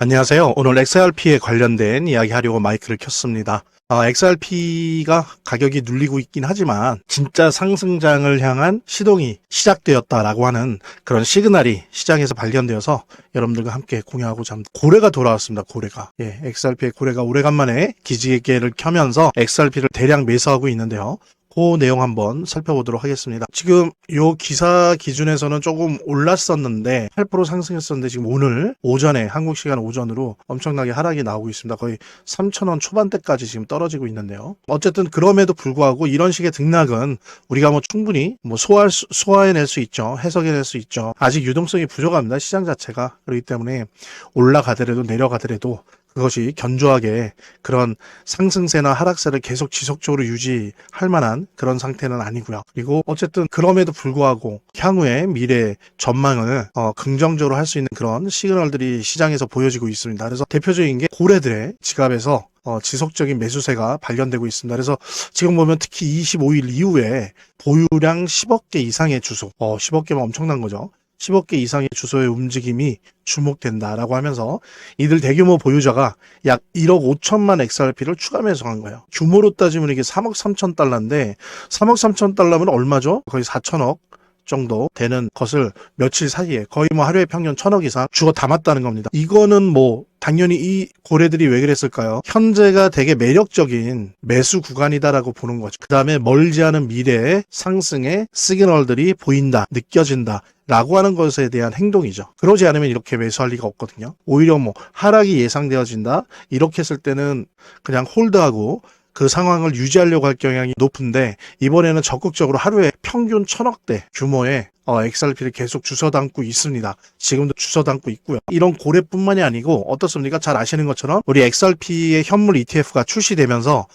안녕하세요. 오늘 XRP에 관련된 이야기 하려고 마이크를 켰습니다. XRP가 가격이 눌리고 있긴 하지만 진짜 상승장을 향한 시동이 시작되었다라고 하는 그런 시그널이 시장에서 발견되어서 여러분들과 함께 공유하고자 합니다. 고래가 돌아왔습니다. 고래가. XRP의 고래가 오래간만에 기지개를 켜면서 XRP를 대량 매수하고 있는데요. 그 내용 한번 살펴보도록 하겠습니다. 지금 요 기사 기준에서는 조금 올랐었는데 8% 상승했었는데 지금 오늘 오전에 한국 시간 오전으로 엄청나게 하락이 나오고 있습니다. 거의 3,000원 초반대까지 지금 떨어지고 있는데요. 어쨌든 그럼에도 불구하고 이런 식의 등락은 우리가 충분히 소화해낼 수 있죠. 해석해낼 수 있죠. 아직 유동성이 부족합니다. 시장 자체가. 그렇기 때문에 올라가더라도 내려가더라도 그것이 견조하게 그런 상승세나 하락세를 계속 지속적으로 유지할 만한 그런 상태는 아니고요. 그리고 어쨌든 그럼에도 불구하고 향후의 미래 전망을 긍정적으로 할 수 있는 그런 시그널들이 시장에서 보여지고 있습니다. 그래서 대표적인 게 고래들의 지갑에서 지속적인 매수세가 발견되고 있습니다. 그래서 지금 보면 특히 25일 이후에 보유량 10억 개 이상의 주소, 10억 개면 엄청난 거죠. 10억 개 이상의 주소의 움직임이 주목된다라고 하면서 이들 대규모 보유자가 약 1억 5천만 XRP를 추가 매수한 거예요. 규모로 따지면 이게 3억 3천 달러인데 3억 3천 달러면 얼마죠? 거의 4천억 정도 되는 것을 며칠 사이에 거의 하루에 평균 1,000억 이상 주고 담았다는 겁니다. 이거는 당연히 이 고래들이 왜 그랬을까요? 현재가 되게 매력적인 매수 구간이다라고 보는 거죠. 그 다음에 멀지 않은 미래의 상승의 시그널들이 보인다, 느껴진다 라고 하는 것에 대한 행동이죠. 그러지 않으면 이렇게 매수할 리가 없거든요. 오히려 하락이 예상되어진다 이렇게 했을 때는 그냥 홀드하고 그 상황을 유지하려고 할 경향이 높은데 이번에는 적극적으로 하루에 평균 1,000억대 규모의 XRP를 계속 주워 담고 있습니다. 지금도 주워 담고 있고요. 이런 고래뿐만이 아니고 어떻습니까? 잘 아시는 것처럼 우리 XRP의 현물 ETF가 출시되면서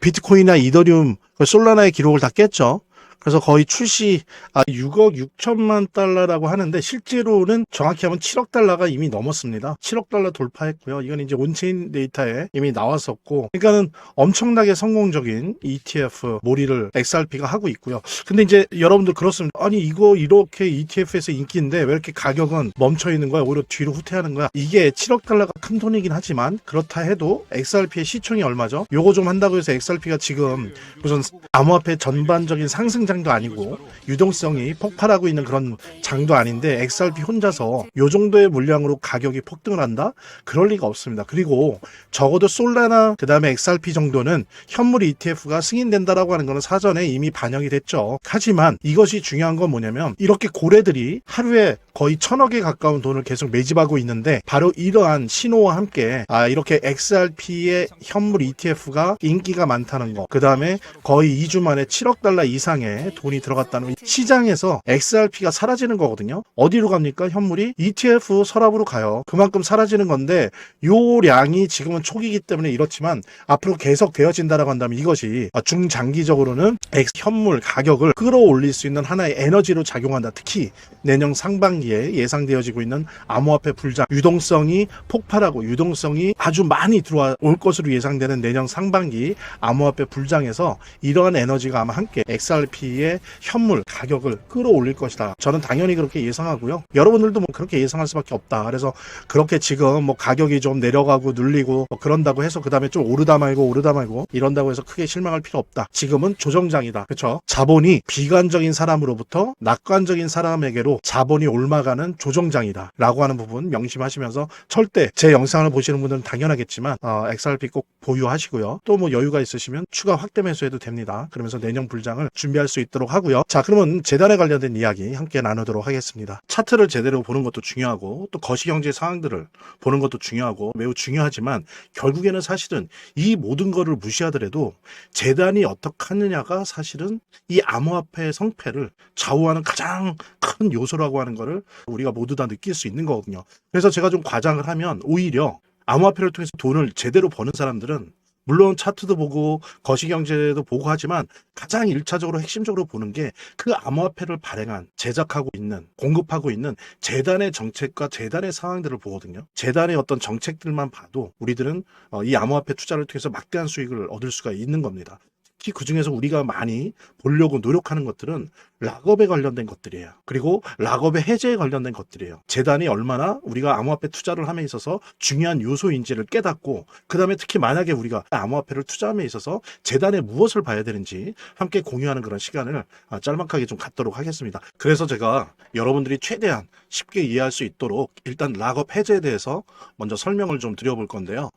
비트코인이나 이더리움, 솔라나의 기록을 다 깼죠. 그래서 거의 출시 6억 6천만 달러라고 하는데 실제로는 정확히 하면 7억 달러가 이미 넘었습니다. 7억 달러 돌파했고요. 이건 이제 온체인 데이터에 이미 나왔었고 그러니까는 엄청나게 성공적인 ETF 몰이를 XRP가 하고 있고요. 근데 이제 여러분들 그렇습니다. 아니 이거 이렇게 ETF에서 인기인데 왜 이렇게 가격은 멈춰 있는 거야? 오히려 뒤로 후퇴하는 거야? 이게 7억 달러가 큰 돈이긴 하지만 그렇다 해도 XRP의 시총이 얼마죠? 요거 좀 한다고 해서 XRP가 지금 무슨 암호화폐 전반적인 상승장 도 아니고 유동성이 폭발하고 있는 그런 장도 아닌데 XRP 혼자서 요 정도의 물량으로 가격이 폭등을 한다? 그럴 리가 없습니다. 그리고 적어도 솔라나 그 다음에 XRP 정도는 현물 ETF가 승인된다라고 하는 거는 사전에 이미 반영이 됐죠. 하지만 이것이 중요한 건 뭐냐면 이렇게 고래들이 하루에 거의 1,000억에 가까운 돈을 계속 매집하고 있는데 바로 이러한 신호와 함께 이렇게 XRP의 현물 ETF가 인기가 많다는 거, 그 다음에 거의 2주 만에 7억 달러 이상의 돈이 들어갔다는 시장에서 XRP가 사라지는 거거든요. 어디로 갑니까? 현물이 ETF 서랍으로 가요. 그만큼 사라지는 건데 요 량이 지금은 초기이기 때문에 이렇지만 앞으로 계속 되어진다라고 한다면 이것이 중장기적으로는 현물 가격을 끌어올릴 수 있는 하나의 에너지로 작용한다. 특히 내년 상반기에 예상되어지고 있는 암호화폐 불장 유동성이 폭발하고 유동성이 아주 많이 들어올 것으로 예상되는 내년 상반기 암호화폐 불장에서 이러한 에너지가 아마 함께 XRP의 현물 가격을 끌어올릴 것이다. 저는 당연히 그렇게 예상하고요. 여러분들도 그렇게 예상할 수밖에 없다. 그래서 그렇게 지금 가격이 좀 내려가고 눌리고 그런다고 해서 그 다음에 좀 오르다 말고 이런다고 해서 크게 실망할 필요 없다. 지금은 조정장이다. 그렇죠? 자본이 비관적인 사람으로부터 낙관적인 사람에게로 자본이 옮아가는 조정장이다 라고 하는 부분 명심하시면서 절대 제 영상을 보시는 분들은 당연하겠지만 XRP 꼭 보유하시고요. 또 여유가 있으시면 추가 확대 매수해도 됩니다. 그러면서 내년 불장을 준비할 수 있도록 하고요. 자, 그러면 재단에 관련된 이야기 함께 나누도록 하겠습니다. 차트를 제대로 보는 것도 중요하고 또 거시경제 상황들을 보는 것도 중요하고 매우 중요하지만 결국에는 사실은 이 모든 거를 무시하더라도 재단이 어떻게 하느냐가 사실은 이 암호화폐의 성패를 좌우하는 가장 큰 요소라고 하는 거를 우리가 모두 다 느낄 수 있는 거거든요. 그래서 제가 좀 과장을 하면 오히려 암호화폐를 통해서 돈을 제대로 버는 사람들은 물론 차트도 보고 거시경제도 보고 하지만 가장 1차적으로 핵심적으로 보는 게 그 암호화폐를 발행한 제작하고 있는 공급하고 있는 재단의 정책과 재단의 상황들을 보거든요. 재단의 어떤 정책들만 봐도 우리들은 이 암호화폐 투자를 통해서 막대한 수익을 얻을 수가 있는 겁니다. 특히 그중에서 우리가 많이 보려고 노력하는 것들은 락업에 관련된 것들이에요. 그리고 락업의 해제에 관련된 것들이에요. 재단이 얼마나 우리가 암호화폐 투자를 함에 있어서 중요한 요소인지를 깨닫고, 그 다음에 특히 만약에 우리가 암호화폐를 투자함에 있어서 재단에 무엇을 봐야 되는지 함께 공유하는 그런 시간을 짤막하게 좀 갖도록 하겠습니다. 그래서 제가 여러분들이 최대한 쉽게 이해할 수 있도록 일단 락업 해제에 대해서 먼저 설명을 좀 드려볼 건데요.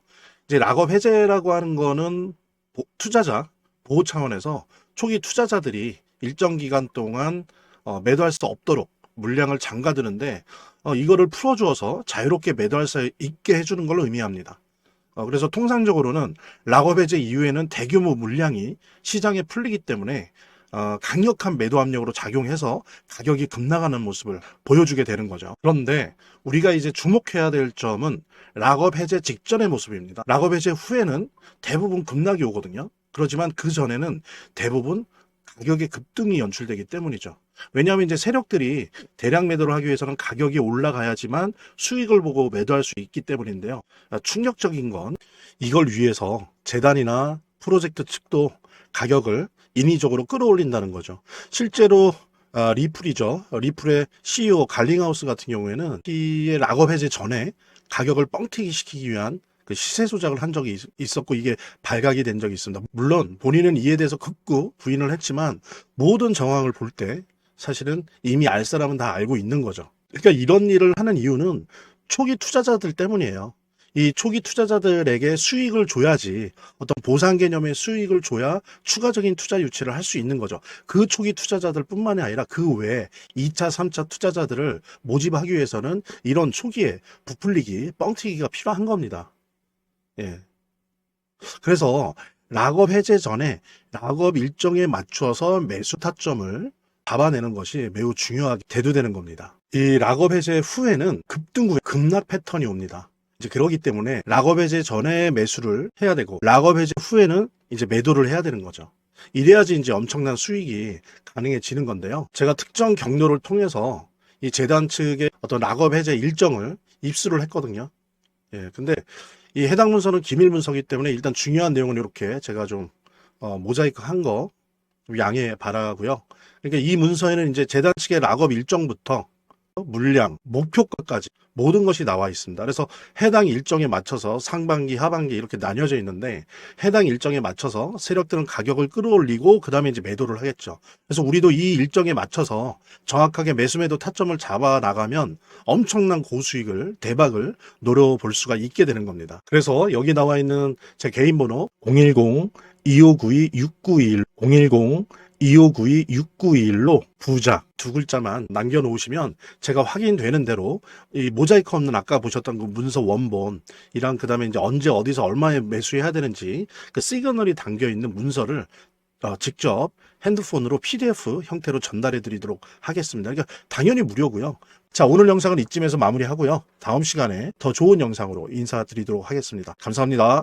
이제 락업 해제라고 하는 거는 투자자 보호 차원에서 초기 투자자들이 일정 기간 동안 매도할 수 없도록 물량을 잠가두는데, 이거를 풀어주어서 자유롭게 매도할 수 있게 해주는 걸로 의미합니다. 그래서 통상적으로는 락업 해제 이후에는 대규모 물량이 시장에 풀리기 때문에 강력한 매도 압력으로 작용해서 가격이 급락하는 모습을 보여주게 되는 거죠. 그런데 우리가 이제 주목해야 될 점은 락업 해제 직전의 모습입니다. 락업 해제 후에는 대부분 급락이 오거든요. 그렇지만 그 전에는 대부분 가격의 급등이 연출되기 때문이죠. 왜냐하면 이제 세력들이 대량 매도를 하기 위해서는 가격이 올라가야지만 수익을 보고 매도할 수 있기 때문인데요. 충격적인 건 이걸 위해서 재단이나 프로젝트 측도 가격을 인위적으로 끌어올린다는 거죠. 실제로 리플이죠. 리플의 CEO 갈링하우스 같은 경우에는 이 락업 해제 전에 가격을 뻥튀기 시키기 위한 그 시세 조작을 한 적이 있었고, 이게 발각이 된 적이 있습니다. 물론 본인은 이에 대해서 극구 부인을 했지만 모든 정황을 볼 때 사실은 이미 알 사람은 다 알고 있는 거죠. 그러니까 이런 일을 하는 이유는 초기 투자자들 때문이에요. 이 초기 투자자들에게 수익을 줘야지, 어떤 보상 개념의 수익을 줘야 추가적인 투자 유치를 할 수 있는 거죠. 그 초기 투자자들 뿐만이 아니라 그 외에 2차, 3차 투자자들을 모집하기 위해서는 이런 초기에 부풀리기, 뻥튀기가 필요한 겁니다. 예. 그래서 락업 해제 전에 락업 일정에 맞춰서 매수 타점을 잡아내는 것이 매우 중요하게 대두되는 겁니다. 이 락업 해제 후에는 급등 후에 급락 패턴이 옵니다. 이제 그러기 때문에 락업 해제 전에 매수를 해야 되고, 락업 해제 후에는 이제 매도를 해야 되는 거죠. 이래야지 이제 엄청난 수익이 가능해지는 건데요. 제가 특정 경로를 통해서 이 재단 측의 어떤 락업 해제 일정을 입수를 했거든요. 예, 근데 이 해당 문서는 기밀 문서이기 때문에 일단 중요한 내용은 이렇게 제가 좀 모자이크 한 거 양해 바라고요. 그러니까 이 문서에는 이제 재단 측의 락업 일정부터 물량, 목표가까지 모든 것이 나와 있습니다. 그래서 해당 일정에 맞춰서 상반기, 하반기 이렇게 나뉘어져 있는데, 해당 일정에 맞춰서 세력들은 가격을 끌어올리고 그 다음에 이제 매도를 하겠죠. 그래서 우리도 이 일정에 맞춰서 정확하게 매수 매도 타점을 잡아 나가면 엄청난 고수익을, 대박을 노려볼 수가 있게 되는 겁니다. 그래서 여기 나와 있는 제 개인 번호 010-2592-6921 010-2592-6921로 부자 두 글자만 남겨놓으시면 제가 확인되는 대로 이 모자이크 없는 아까 보셨던 그 문서 원본이랑 그 다음에 이제 언제 어디서 얼마에 매수해야 되는지 그 시그널이 담겨 있는 문서를 직접 핸드폰으로 PDF 형태로 전달해 드리도록 하겠습니다. 그러니까 당연히 무료고요. 자, 오늘 영상은 이쯤에서 마무리하고요. 다음 시간에 더 좋은 영상으로 인사드리도록 하겠습니다. 감사합니다.